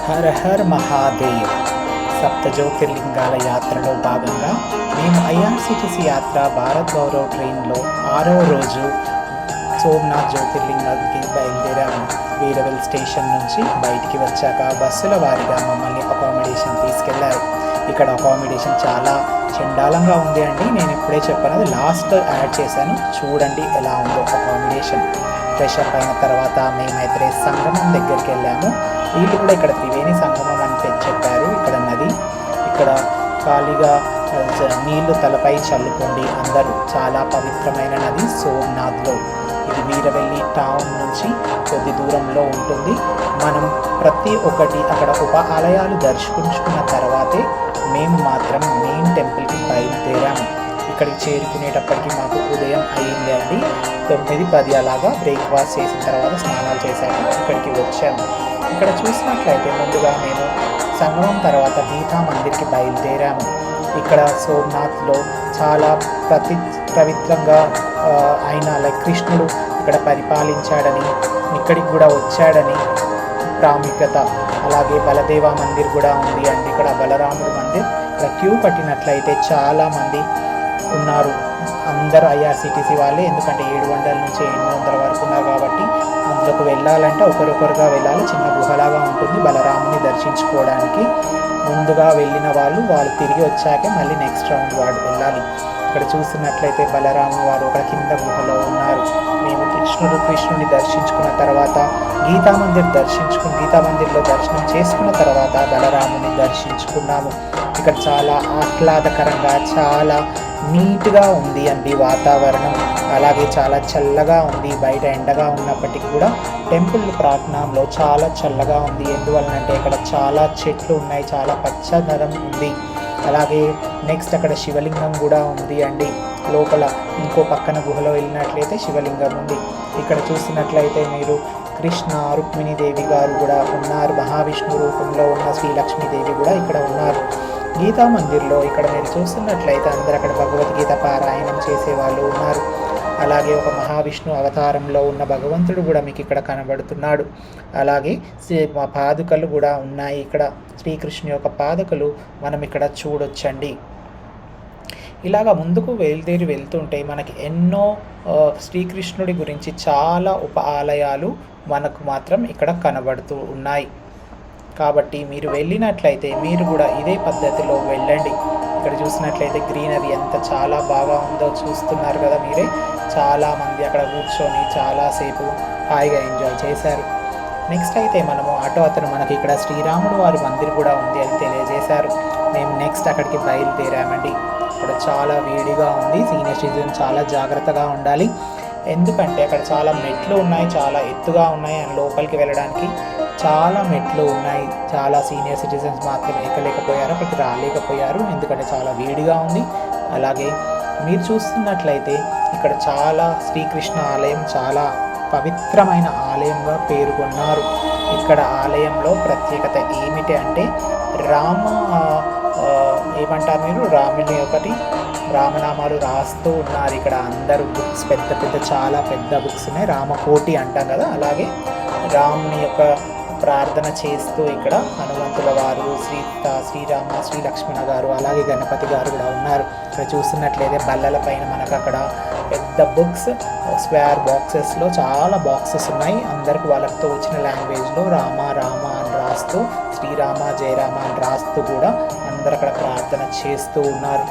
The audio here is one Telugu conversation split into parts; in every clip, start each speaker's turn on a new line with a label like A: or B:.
A: హర హర్ మహాదేవ్ సప్త జ్యోతిర్లింగాల యాత్రలో భాగంగా మేము ఐఆర్సిటిసి యాత్ర భారత్ గౌరవ్ ట్రైన్లో 6వ రోజు సోమనాథ్ జ్యోతిర్లింగానికి బయలుదేరాము. వీరవెల్ స్టేషన్ నుంచి బయటికి వచ్చాక బస్సుల వారీగా మమ్మల్ని అకామిడేషన్ తీసుకెళ్లారు. ఇక్కడ అకామిడేషన్ చాలా చండాలంగా ఉంది అండి. నేను ఇప్పుడే చెప్పాను, లాస్ట్ యాడ్ చేశాను, చూడండి ఎలా ఉందో అకామిడేషన్. ఫ్రెష్ అప్ అయిన తర్వాత మేమైతే సంగమం దగ్గరికి వెళ్ళాము. వీళ్ళు కూడా ఇక్కడ త్రివేణి సంగమం అని చెప్పారు. ఇక్కడ నది, ఇక్కడ ఖాళీగా నీళ్లు తలపై చల్లుకోండి అందరూ. చాలా పవిత్రమైన నది సోమనాథ్లో. ఇది వీరవెల్లి టౌన్ నుంచి కొద్ది దూరంలో ఉంటుంది. మనం ప్రతి ఒక్కటి అక్కడ ఉప ఆలయాలు దర్శించుకున్న తర్వాతే మేము మాత్రం మెయిన్ టెంపుల్కి బయలుదేరాము. ఇక్కడికి చేరుకునేటప్పటికి మాకు ఉదయం అయ్యింది అండి. 9-10 అలాగా బ్రేక్ఫాస్ట్ చేసిన తర్వాత స్నానాలు చేశాము. ఇక్కడికి వచ్చాము. ఇక్కడ చూసినట్లయితే ముందుగా మేము సంగమం తర్వాత గీతా మందిర్కి బయలుదేరాము. ఇక్కడ సోమనాథ్లో చాలా పవిత్రంగా ఆయన కృష్ణుడు ఇక్కడ పరిపాలించాడని, ఇక్కడికి కూడా వచ్చాడని ప్రాముఖ్యత. అలాగే బలదేవ మందిర్ కూడా ఉంది అండి. ఇక్కడ బలరాముడు మందిర్. ఇక్కడ క్యూ కట్టినట్లయితే చాలామంది ఉన్నారు. అందరూ ఐఆర్సిటిసి వాళ్ళే, ఎందుకంటే 700 నుంచి 800 వరకు ఉన్నారు కాబట్టి అందులోకి వెళ్ళాలంటే ఒకరొకరుగా వెళ్ళాలి. చిన్న గుహలాగా ఉంటుంది బలరాముని దర్శించుకోవడానికి. ముందుగా వెళ్ళిన వాళ్ళు తిరిగి వచ్చాకే మళ్ళీ నెక్స్ట్ రౌండ్ వాడు వెళ్ళాలి. ఇక్కడ చూసినట్లయితే బలరాము వారు ఒక కింద గుహలో ఉన్నారు. మేము కృష్ణుని దర్శించుకున్న తర్వాత గీతా మందిర్లో దర్శనం చేసుకున్న తర్వాత బలరాముని దర్శించుకున్నాము. ఇక్కడ చాలా ఆహ్లాదకరంగా, చాలా నీట్గా ఉంది అండి వాతావరణం. అలాగే చాలా చల్లగా ఉంది. బయట ఎండగా ఉన్నప్పటికీ కూడా టెంపుల్ ప్రాంగణంలో చాలా చల్లగా ఉంది. ఎందువలనంటే ఇక్కడ చాలా చెట్లు ఉన్నాయి, చాలా పచ్చదనం ఉంది. అలాగే నెక్స్ట్ అక్కడ శివలింగం కూడా ఉంది అండి. లోపల ఇంకో పక్కన గుహలో వెళ్ళినట్లయితే శివలింగం ఉంది. ఇక్కడ చూసినట్లయితే మీరు కృష్ణ రుక్మిణీదేవి గారు కూడా ఉన్నారు. మహావిష్ణు రూపంలో ఉన్న శ్రీలక్ష్మీదేవి కూడా ఇక్కడ ఉన్నారు. గీతా మందిర్లో ఇక్కడ మీరు చూస్తున్నట్లయితే అందరూ అక్కడ భగవద్గీత పారాయణం చేసేవాళ్ళు ఉన్నారు. అలాగే ఒక మహావిష్ణు అవతారంలో ఉన్న భగవంతుడు కూడా మీకు ఇక్కడ కనబడుతున్నాడు. అలాగే పాదుకలు కూడా ఉన్నాయి. ఇక్కడ శ్రీకృష్ణు యొక్క పాదుకలు మనం ఇక్కడ చూడొచ్చండి. ఇలాగా ముందుకు వెళ్తుంటే మనకి ఎన్నో శ్రీకృష్ణుడి గురించి చాలా ఉప ఆలయాలు మనకు మాత్రం ఇక్కడ కనబడుతూ ఉన్నాయి. కాబట్టి మీరు వెళ్ళినట్లయితే మీరు కూడా ఇదే పద్ధతిలో వెళ్ళండి. ఇక్కడ చూసినట్లయితే గ్రీనరీ ఎంత చాలా బాగా ఉందో చూస్తున్నారు కదా మీరే. చాలామంది అక్కడ కూర్చొని చాలాసేపు హాయిగా ఎంజాయ్ చేశారు. నెక్స్ట్ అయితే మనము అతను మనకి ఇక్కడ శ్రీరాముడు వారి మందిర్ కూడా ఉంది అని తెలియజేశారు. మేము నెక్స్ట్ అక్కడికి బయలుదేరామండి. ఇక్కడ చాలా వేడిగా ఉంది. సీనియర్ సిటిజన్ చాలా జాగ్రత్తగా ఉండాలి. ఎందుకంటే అక్కడ చాలా మెట్లు ఉన్నాయి, చాలా ఎత్తుగా ఉన్నాయి. అండ్ లోపలికి వెళ్ళడానికి చాలా మెట్లు ఉన్నాయి. చాలా సీనియర్ సిటిజన్స్ మాత్రం ఎక్కలేకపోయారు, అక్కడికి రాలేకపోయారు, ఎందుకంటే చాలా వేడిగా ఉంది. అలాగే మీరు చూస్తున్నట్లయితే ఇక్కడ చాలా శ్రీకృష్ణ ఆలయం చాలా పవిత్రమైన ఆలయంగా పేర్కొన్నారు. ఇక్కడ ఆలయంలో ప్రత్యేకత ఏమిటి అంటే ఏమంటారు మీరు, రామనామాలు రాస్తూ ఉన్నారు. ఇక్కడ అందరూ బుక్స్ చాలా పెద్ద బుక్స్ ఉన్నాయి. రామకోటి అంటాం కదా, అలాగే రాముని యొక్క ప్రార్థన చేస్తూ ఇక్కడ హనుమంతుల వారు, శ్రీరామ, శ్రీ లక్ష్మణ గారు, అలాగే గణపతి గారు కూడా ఉన్నారు. ఇక్కడ చూస్తున్నట్లయితే బల్లల పైన మనకు అక్కడ పెద్ద బుక్స్, స్క్వేర్ బాక్సెస్లో చాలా బాక్సెస్ ఉన్నాయి. అందరికి వాళ్ళతో వచ్చిన లాంగ్వేజ్లో రామ రామ అని రాస్తూ, శ్రీరామ జయరామ అని రాస్తూ కూడా అందరు అక్కడ ప్రార్థన చేస్తూ ఉన్నారు.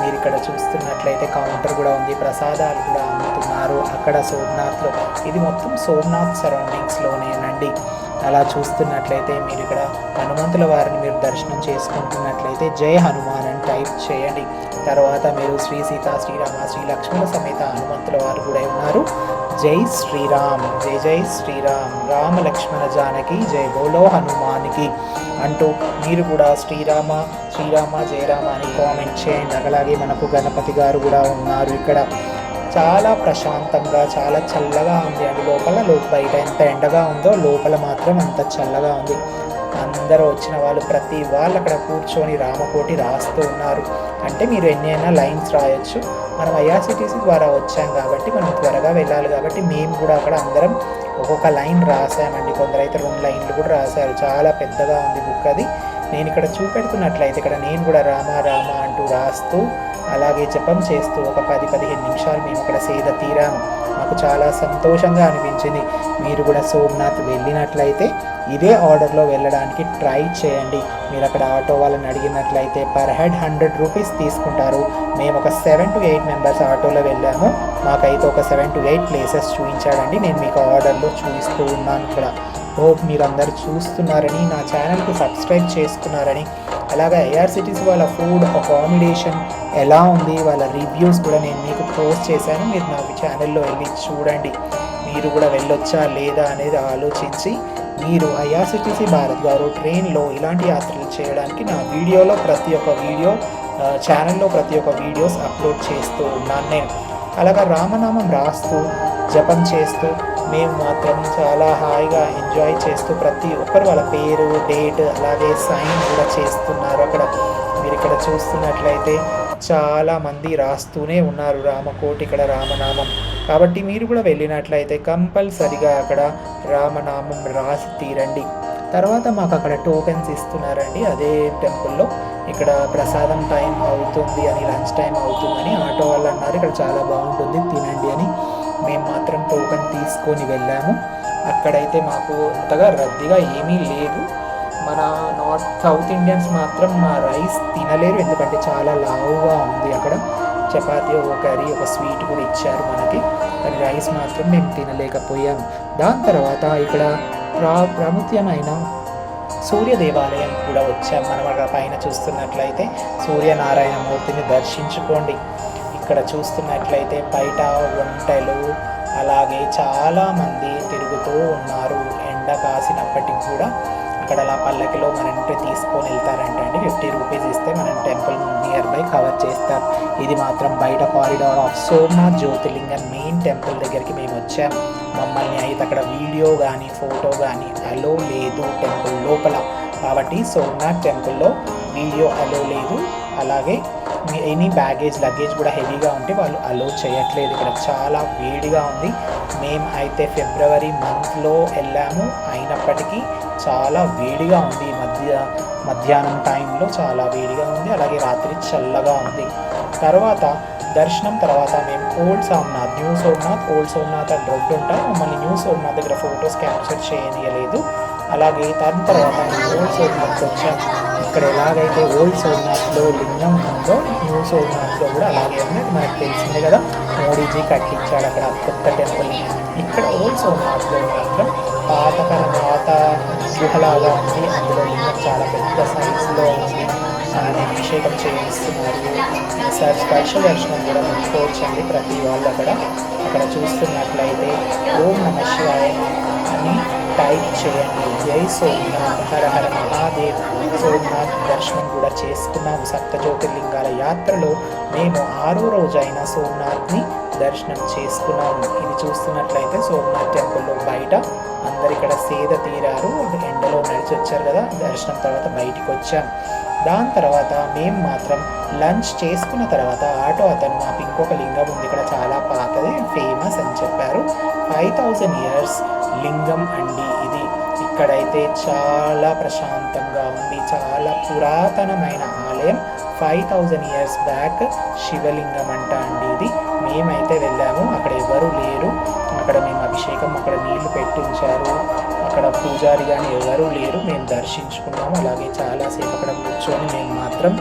A: మీరు ఇక్కడ చూస్తున్నట్లయితే కౌంటర్ కూడా ఉంది, ప్రసాదాలు కూడా అమ్ముతున్నారు అక్కడ సోమనాథ్లో. ఇది మొత్తం సోమనాథ్ సరౌండింగ్స్లోనేనండి. అలా చూస్తున్నట్లయితే మీరు ఇక్కడ హనుమంతుల వారిని మీరు దర్శనం చేసుకుంటున్నట్లయితే జై హనుమాన్ అని టైప్ చేయండి. తర్వాత మీరు శ్రీ సీత, శ్రీరామ, శ్రీ లక్ష్మణ సమేత హనుమంతుల వారు కూడా ఉన్నారు. జై శ్రీరామ్, జై జై శ్రీరామ్, రామ లక్ష్మణ జానకి జై బోలో హనుమానికి అంటూ మీరు కూడా శ్రీరామ జయరామ అని కామెంట్ చేయండి. అలాగే మనకు గణపతి గారు కూడా ఉన్నారు. ఇక్కడ చాలా ప్రశాంతంగా, చాలా చల్లగా ఉంది అండి. బయట ఎంత ఎండగా ఉందో లోపల మాత్రం అంత చల్లగా ఉంది. అందరూ వచ్చిన వాళ్ళు ప్రతి వాళ్ళు అక్కడ కూర్చొని రామకోటి రాస్తూ ఉన్నారు. అంటే మీరు ఎన్ని అయినా లైన్స్ రాయొచ్చు. మనం ఐఆర్సిటిసి ద్వారా వచ్చాం కాబట్టి మనం త్వరగా వెళ్ళాలి కాబట్టి మేము కూడా అక్కడ అందరం ఒక్కొక్క లైన్ రాసామండి. కొందరైతే 2 లైన్లు కూడా రాశారు. చాలా పెద్దగా ఉంది బుక్ అది. నేను ఇక్కడ చూపెడుతున్నట్లయితే ఇక్కడ నేను కూడా రామ రామ అంటూ రాస్తూ అలాగే జపం చేస్తూ ఒక 10-15 నిమిషాలు మేము అక్కడ సేద తీరాము. మాకు చాలా సంతోషంగా అనిపించింది. మీరు కూడా సోమనాథ్ వెళ్ళినట్లయితే ఇదే ఆర్డర్లో వెళ్ళడానికి ట్రై చేయండి. మీరు అక్కడ ఆటో వాళ్ళని అడిగినట్లయితే పర్ హెడ్ 100 రూపీస్ తీసుకుంటారు. మేము ఒక 7 to 8 మెంబర్స్ ఆటోలో వెళ్ళాము. మాకైతే ఒక 7 to 8 ప్లేసెస్ చూపించాడండి. నేను మీకు ఆర్డర్లో చూపిస్తూ ఉన్నాను కూడా. హోప్ మీరు అందరు చూస్తున్నారని, నా ఛానల్కి సబ్స్క్రైబ్ చేసుకున్నారని, అలాగే ఐఆర్సిటీసీ వాళ్ళ ఫుడ్ అకామిడేషన్ ఎలా ఉంది, వాళ్ళ రివ్యూస్ కూడా నేను మీకు పోస్ట్ చేశాను. మీరు నా ఛానల్లో వెళ్ళి చూడండి. మీరు కూడా వెళ్ళొచ్చా లేదా అనేది ఆలోచించి మీరు ఐఆర్సిటీసీ భారత్ గౌరవ్ ట్రైన్లో ఇలాంటి యాత్రలు చేయడానికి నా వీడియోలో ప్రతి ఒక్క వీడియో ఛానల్లో ప్రతి ఒక్క వీడియోస్ అప్లోడ్ చేస్తూ ఉన్నాను నేను. అలాగా రామనామం రాస్తూ జపం చేస్తూ మేము మాత్రం చాలా హాయిగా ఎంజాయ్ చేస్తూ ప్రతి ఒక్కరు వాళ్ళ పేరు, డేట్, అలాగే సైన్ కూడా చేస్తున్నారు. అక్కడ మీరు ఇక్కడ చూస్తున్నట్లయితే చాలామంది రాస్తూనే ఉన్నారు రామకోటి ఇక్కడ రామనామం. కాబట్టి మీరు కూడా వెళ్ళినట్లయితే కంపల్సరిగా అక్కడ రామనామం రాసి తీరండి. తర్వాత మాకు అక్కడ టోకెన్స్ ఇస్తున్నారండి అదే టెంపుల్లో. ఇక్కడ ప్రసాదం టైం అవుతుంది అని, లంచ్ టైం అవుతుందని ఆటో వాళ్ళు అన్నారు ఇక్కడ చాలా బాగుంటుంది తినండి అని. మేము మాత్రం టోకెన్ తీసుకొని వెళ్ళాము. అక్కడైతే మాకు అంతగా రద్దీగా ఏమీ లేదు. మన సౌత్ ఇండియన్స్ మాత్రం మా రైస్ తినలేరు, ఎందుకంటే చాలా లావుగా ఉంది. అక్కడ చపాతీ, ఒక కర్రీ, ఒక స్వీట్ కూడా ఇచ్చారు మనకి, కానీ రైస్ మాత్రం మేము తినలేకపోయాము. దాని తర్వాత ఇక్కడ ప్రాముఖ్యమైన సూర్య దేవాలయం కూడా వచ్చాము. మనం అక్కడ పైన చూస్తున్నట్లయితే సూర్యనారాయణ మూర్తిని దర్శించుకోండి. ఇక్కడ చూస్తున్నట్లయితే బయట వంటలు అలాగే చాలామంది తిరుగుతూ ఉన్నారు. ఎండ కాసినప్పటికి కూడా అక్కడ అలా పల్లకిలో మన తీసుకొని వెళ్తారంటే అండి 50 రూపీస్ ఇస్తే మనం టెంపుల్ నియర్ బై కవర్ చేస్తారు. ఇది మాత్రం బయట కారిడార్ ఆఫ్ సోమనాథ్ జ్యోతిర్లింగం మెయిన్ టెంపుల్ దగ్గరికి మేము వచ్చాం. మమ్మల్ని అయితే అక్కడ వీడియో కానీ ఫోటో కానీ అలో లేదు టెంపుల్ లోపల. కాబట్టి సోమనాథ్ టెంపుల్లో వీడియో అలో లేదు. అలాగే ఎనీ లగేజ్ కూడా హెవీగా ఉంటే వాళ్ళు అలో చేయట్లేదు. ఇక్కడ చాలా వేడిగా ఉంది. మేము అయితే ఫిబ్రవరి మంత్లో వెళ్ళాము, అయినప్పటికీ చాలా వేడిగా ఉంది. మధ్యాహ్నం టైంలో చాలా వేడిగా ఉంది, అలాగే రాత్రి చల్లగా ఉంది. తర్వాత దర్శనం తర్వాత మేము old Somnath, new Somnath, old Somnath అని 2 ఉంటాయి. మమ్మల్ని న్యూ సోమనాథ్ దగ్గర ఫొటోస్ క్యాప్చర్ చేయనీయలేదు. అలాగే దాని తర్వాత ఓల్డ్ సోమనాథ్కి వచ్చాము. ఇక్కడ ఎలాగైతే ఓల్డ్ సోమనాథ్లో లింగం ఉందో న్యూ సోమనాథ్లో కూడా అలాగే ఉన్నది మనకు తెలిసిందే కదా. మోడీజీ కట్టించాడు అక్కడ కొత్త టెంపుల్. ఇక్కడ ఓల్డ్ సోమనాథ్లో మాత్రం పాత గుహలాగా ఉంది. అందులో లింగం చాలా పెద్ద సైజులో ఉంది. అభిషేకం చేయిస్తున్నారు. స్పర్శ దర్శనం కూడా ముట్టుకోవచ్చండి ప్రతి వాళ్ళు అక్కడ చూస్తున్నట్లయితే ఓం నమ శివాయ అని టైప్ చేయండి. జై సోమనాథ్, హర హర మహాదేవ్. సోమనాథ్ దర్శనం కూడా చేసుకున్నాము. సప్త జ్యోతిర్లింగాల యాత్రలో మేము 6వ రోజైన సోమనాథ్ని దర్శనం చేసుకున్నాము. ఇది చూస్తున్నట్లయితే సోమనాథ్ టెంపుల్లో బయట అందరు ఇక్కడ సేద తీరారు. ఎండలో నడిచి వచ్చారు కదా, దర్శనం తర్వాత బయటికి వచ్చాం. దాని తర్వాత మేము మాత్రం లంచ్ చేసుకున్న తర్వాత ఆటో అతను మాకు ఇంకొక లింగం ఉంది ఇక్కడ చాలా పాతది, ఫేమస్ అని చెప్పారు. 5000 years లింగం అండి ఇది. ఇక్కడైతే చాలా ప్రశాంతంగా ఉంది. చాలా పురాతనమైన ఆలయం. 5000 years బ్యాక్ శివలింగం అంట అండి ఇది. మేమైతే వెళ్ళాము, అక్కడ ఎవరు లేరు. అక్కడ మేము అభిషేకం, అక్కడ నీళ్లు పెట్టించారు. అక్కడ పూజారి కానీ ఎవరూ లేరు. మేము దర్శించుకున్నాము. అలాగే చాలాసేపు అక్కడ కూర్చొని మేము మాత్రం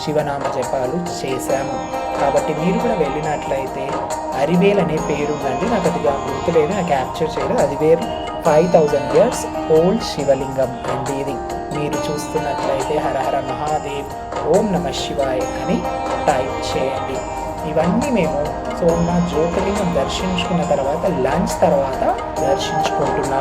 A: శివనామ జపాలు చేశాము. కాబట్టి మీరు కూడా వెళ్ళినట్లయితే అరివేల్ అనే పేరు ఉందండి, నాకు అది గుర్తులేదు, నాకు క్యాప్చర్ చేయలేదు. అది వేరు 5000 years ఓల్డ్ శివలింగం అండి ఇది. మీరు చూస్తున్నట్లయితే హర హర మహాదేవ్, ఓం నమ శివాయ్ అని టైప్ చేయండి. ఇవన్నీ మేము సోమనాథ్ జ్యోతిర్లింగం దర్శించుకున్న తర్వాత లంచ్ తర్వాత దర్శించుకుంటున్న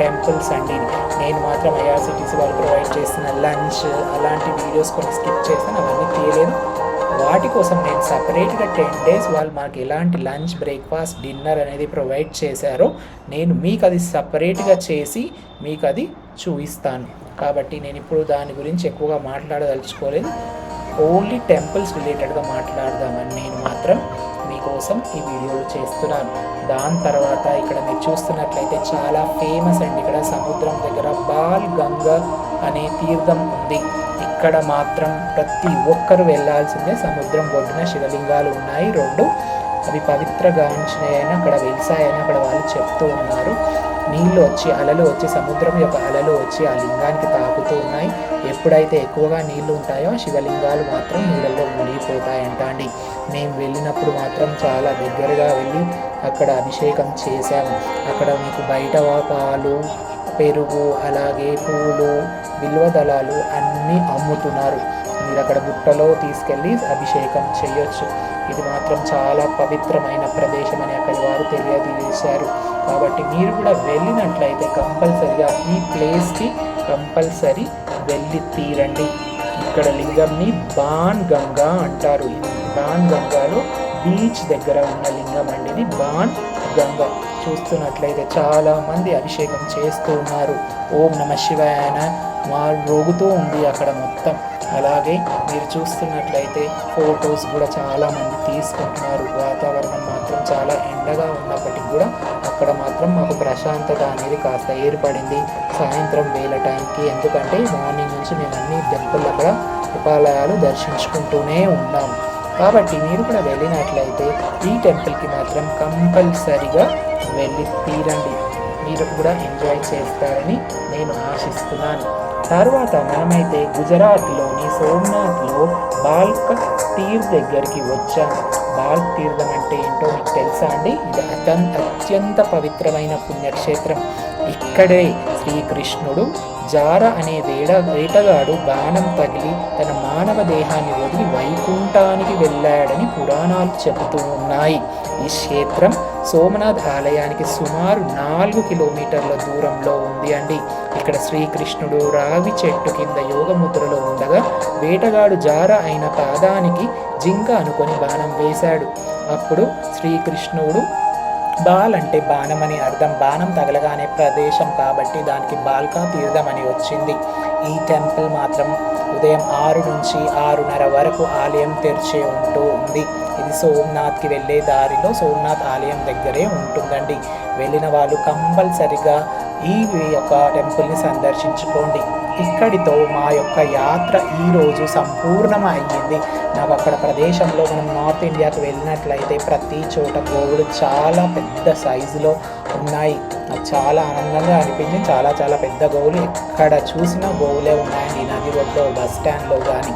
A: టెంపుల్స్ అండి. నేను మాత్రం ఐఆర్సిటీసీ వాళ్ళు ప్రొవైడ్ చేస్తున్న లంచ్ అలాంటి వీడియోస్ కొన్ని స్కిప్ చేస్తాను, అవన్నీ తీయలేదు. వాటి కోసం నేను సపరేట్గా 10 days వాళ్ళు మాకు ఎలాంటి లంచ్, బ్రేక్ఫాస్ట్, డిన్నర్ అనేది ప్రొవైడ్ చేశారో నేను మీకు అది సపరేట్గా చేసి మీకు అది చూపిస్తాను. కాబట్టి నేను ఇప్పుడు దాని గురించి ఎక్కువగా మాట్లాడదలుచుకోలేదు. ఓన్లీ టెంపుల్స్ రిలేటెడ్గా మాట్లాడదామని నేను మాత్రం మీకు మీకోసం ఈ వీడియోలు చేస్తున్నాను. దాని తర్వాత ఇక్కడ మీరు చూస్తున్నట్లయితే చాలా ఫేమస్ అండి. ఇక్కడ సముద్రం దగ్గర బాల్ గంగా అనే తీర్థం ఉంది. ఇక్కడ మాత్రం ప్రతి ఒక్కరు వెళ్ళాల్సిందే. సముద్రం ఒడ్డున శివలింగాలు ఉన్నాయి 2. అవి పవిత్రగాంచినాయని అక్కడ వెలిసాయని అక్కడ వాళ్ళు చెప్తూ ఉన్నారు. నీళ్ళు వచ్చి అలలు వచ్చి సముద్రం యొక్క అలలు వచ్చి ఆ లింగానికి తాకుతూ ఉన్నాయి. ఎప్పుడైతే ఎక్కువగా నీళ్లు ఉంటాయో శివలింగాలు మాత్రం నీళ్ళల్లో మునిగిపోతాయంట అండి. మేము వెళ్ళినప్పుడు మాత్రం చాలా దగ్గరగా వెళ్ళి అక్కడ అభిషేకం చేశాము. అక్కడ మీకు బయట పాలు, పెరుగు, అలాగే పూలు, బిల్వదళాలు అన్నీ అమ్ముతున్నారు. మీరు అక్కడ బుట్టలో తీసుకెళ్ళి అభిషేకం చేయొచ్చు. ఇది మాత్రం చాలా పవిత్రమైన ప్రదేశం అని అక్కడి వారు తెలియజేశారు. కాబట్టి మీరు కూడా వెళ్ళినట్లయితే కంపల్సరిగా ఈ ప్లేస్కి కంపల్సరీ వెళ్ళి తీరండి. ఇక్కడ లింగంని బాన్ గంగా అంటారు. బాన్ గంగాలో బీచ్ దగ్గర ఉన్న లింగం అండి ఇది బాన్ గంగా. చూస్తున్నట్లయితే చాలా మంది అభిషేకం చేస్తూ ఉన్నారు. ఓం నమ శివాయన రోగుతూ ఉంది అక్కడ మొత్తం. అలాగే మీరు చూస్తున్నట్లయితే ఫొటోస్ కూడా చాలామంది తీసుకుంటున్నారు. వాతావరణం మాత్రం చాలా ఎండగా ఉన్నప్పటికీ కూడా అక్కడ మాత్రం మాకు ప్రశాంతత అనేది కాస్త ఏర్పడింది సాయంత్రం వేళ టైంకి. ఎందుకంటే మార్నింగ్ నుంచి మేము అన్ని టెంపుల్ అక్కడ ఉపాలయాలు దర్శించుకుంటూనే ఉన్నాం. కాబట్టి మీరు కూడా వెళ్ళినట్లయితే ఈ టెంపుల్కి మాత్రం కంపల్సరిగా వెళ్ళి తీరండి. మీరు కూడా ఎంజాయ్ చేస్తారని నేను ఆశిస్తున్నాను. తర్వాత మనమైతే గుజరాత్లోని సోమనాథ్లో బాల్క తీర్థ్ దగ్గరికి వచ్చాం. బాల్క్ తీర్థం అంటే ఏంటో మీకు తెలుసా అండి? ఇది అత్యంత పవిత్రమైన పుణ్యక్షేత్రం. ఇక్కడే శ్రీకృష్ణుడు జార అనే వేటగాడు బాణం తగిలి తన మానవ దేహాన్ని వదిలి వైకుంఠానికి వెళ్ళాడని పురాణాలు చెబుతూ ఉన్నాయి. ఈ క్షేత్రం సోమనాథ్ ఆలయానికి సుమారు 4 కిలోమీటర్ల దూరంలో ఉంది అండి. ఇక్కడ శ్రీకృష్ణుడు రావి చెట్టు కింద యోగముద్రలో ఉండగా వేటగాడు జార అయిన పాదానికి జింక అనుకొని బాణం వేశాడు. అప్పుడు శ్రీకృష్ణుడు బాల్ అంటే బాణం అని అర్థం. బాణం తగలగానే ప్రదేశం కాబట్టి దానికి బాల్కా తీర్థం అని వచ్చింది. ఈ టెంపుల్ మాత్రం ఉదయం 6 నుంచి 6:30 వరకు ఆలయం తెరిచే ఉంటూ ఉంది. ఇది సోమనాథ్కి వెళ్ళే దారిలో సోమనాథ్ ఆలయం దగ్గరే ఉంటుందండి. వెళ్ళిన వాళ్ళు కంపల్సరిగా ఈ యొక్క టెంపుల్ని సందర్శించుకోండి. ఇక్కడితో మా యొక్క యాత్ర ఈరోజు సంపూర్ణం అయ్యింది. నాకు అక్కడ ప్రదేశంలో మనం నార్త్ ఇండియాకి వెళ్ళినట్లయితే ప్రతి చోట గోవులు చాలా పెద్ద సైజులో ఉన్నాయి. నాకు చాలా ఆనందంగా అనిపించింది. చాలా పెద్ద గోవులు ఎక్కడ చూసినా గోవులే ఉన్నాయండి. నది ఒడ్లో, బస్ స్టాండ్లో కానీ.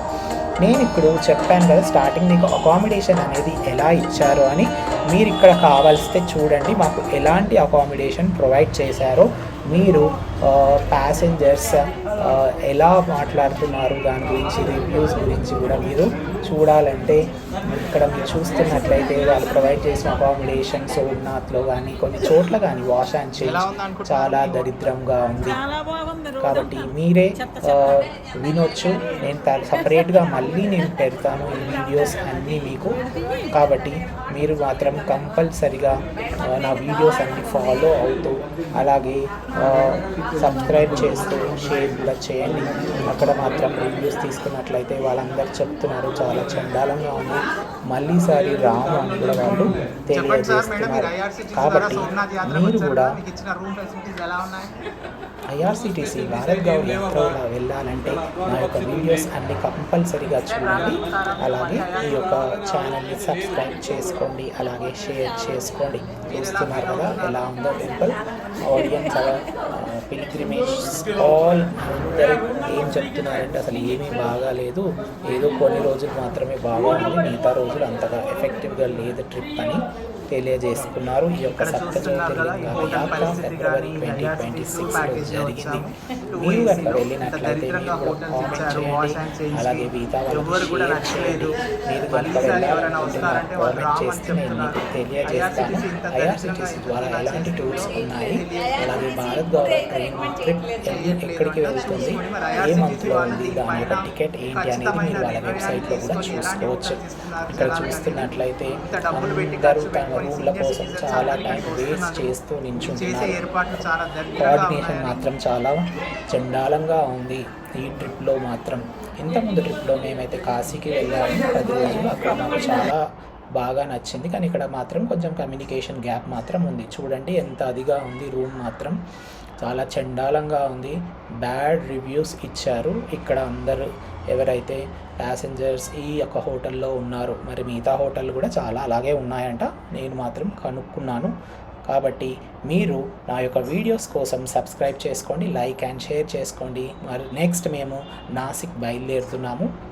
A: నేను ఇప్పుడు చెప్పాను కదా స్టార్టింగ్ మీకు అకామిడేషన్ అనేది ఎలా ఇచ్చారో అని. మీరు ఇక్కడ కావాల్స్తే చూడండి మాకు ఎలాంటి అకామిడేషన్ ప్రొవైడ్ చేశారో. మీరు ప్యాసింజర్స్ ఎలా మాట్లాడుతున్నారు దాని గురించి, రివ్యూస్ గురించి కూడా మీరు చూడాలంటే ఇక్కడ మీరు చూస్తున్నట్లయితే వాళ్ళు ప్రొవైడ్ చేసిన అకామిడేషన్ సోమనాథ్లో కానీ కొన్ని చోట్ల కానీ వాష్ అండ్ చేంజ్ చాలా దరిద్రంగా ఉంది. కాబట్టి మీరే వినొచ్చు. నేను సపరేట్గా మళ్ళీ నేను పెడతాను ఈ వీడియోస్ అన్నీ మీకు. కాబట్టి మీరు మాత్రం కంపల్సరిగా నా వీడియోస్ అన్ని ఫాలో అవుతూ అలాగే సబ్స్క్రైబ్ చేస్తూ షేర్ కూడా చేయండి. అక్కడ మాత్రం రివ్యూస్ తీసుకున్నట్లయితే వాళ్ళందరూ చెప్తున్నారు చాలా చండాలంగా ఉంది, మళ్ళీసారి రాము అని కూడా వాళ్ళు తెలియజేస్తున్నారు. కాబట్టి మీరు కూడా ఐఆర్సిటీసీ భారత్ గౌరవ యాత్రలో వెళ్ళాలంటే నా యొక్క వీడియోస్ అన్ని కంపల్సరీగా చూడండి. అలాగే ఈ యొక్క ఛానల్ని సబ్స్క్రైబ్ చేసుకోండి, అలాగే షేర్ చేసుకోండి. చూస్తున్నారు కదా ఎలా ఉందో టెంపుల్. ఆడియన్స్ పిల్గ్రిమేజ్ ఆల్ అందరూ ఏం చెప్తున్నారంటే అసలు ఏమీ బాగాలేదు, ఏదో కొన్ని రోజులు మాత్రమే బాగా ఉంది, మిగతా రోజులు అంతగా ఎఫెక్టివ్గా లేదు ట్రిప్ అని తెలియజేసుకున్నారు. ఈ యొక్క సప్త జ్యోతిర్లింగాల యాత్ర ఫిబ్రవరి 2026లో జరిగింది. మీరు కనుక వెళ్ళినట్లయితే మీరు కూడా కామెంట్ చేయండి, అలాగే మిగతా వాళ్ళకి షేర్ చేయండి. మీరు కనుక వెళ్ళాలనుకుంటే నాకు కామెంట్ చేస్తే నేను మీకు తెలియజేస్తాను. ఐఆర్సిటీసీ ద్వారా ఎలాంటి టూర్స్ ఉన్నాయి, అలాగే భారత్ గౌరవ ట్రైన్ ట్రిప్ ఎక్కడికి వెళ్తుంది, ఏ మంత్లో ఉంది, దాని యొక్క టికెట్ ఏంటి అనేది మీరు వాళ్ళ వెబ్సైట్లో కూడా చూసుకోవచ్చు. ఇక్కడ చూస్తున్నట్లయితే అందరూ తమ రూమ్ల కోసం చాలా టైం వేస్ట్ చేస్తూ నించుంటున్నారు. కోఆర్డినేషన్ మాత్రం చాలా చండాలంగా ఉంది ఈ ట్రిప్లో మాత్రం. ఇంతకుముందు ట్రిప్లో మేమైతే కాశీకి వెళ్ళాము 10 రోజులు. అక్కడ మాకు చాలా బాగా నచ్చింది. కానీ ఇక్కడ మాత్రం కొంచెం కమ్యూనికేషన్ గ్యాప్ మాత్రం ఉంది. చూడండి ఎంత అదిగా ఉంది రూమ్ మాత్రం. చాలా చండాలంగా ఉంది. బ్యాడ్ రివ్యూస్ ఇచ్చారు ఇక్కడ అందరూ ఎవరైతే ప్యాసింజర్స్ ఈ యొక్క హోటల్లో ఉన్నారు. మరి మిగతా హోటళ్ళు కూడా చాలా అలాగే ఉన్నాయంట. నేను మాత్రం కనుక్కున్నాను. కాబట్టి మీరు నా యొక్క వీడియోస్ కోసం సబ్స్క్రైబ్ చేసుకోండి, లైక్ అండ్ షేర్ చేసుకోండి. మరి నెక్స్ట్ మేము నాసిక్ బయలుదేరుతున్నాము.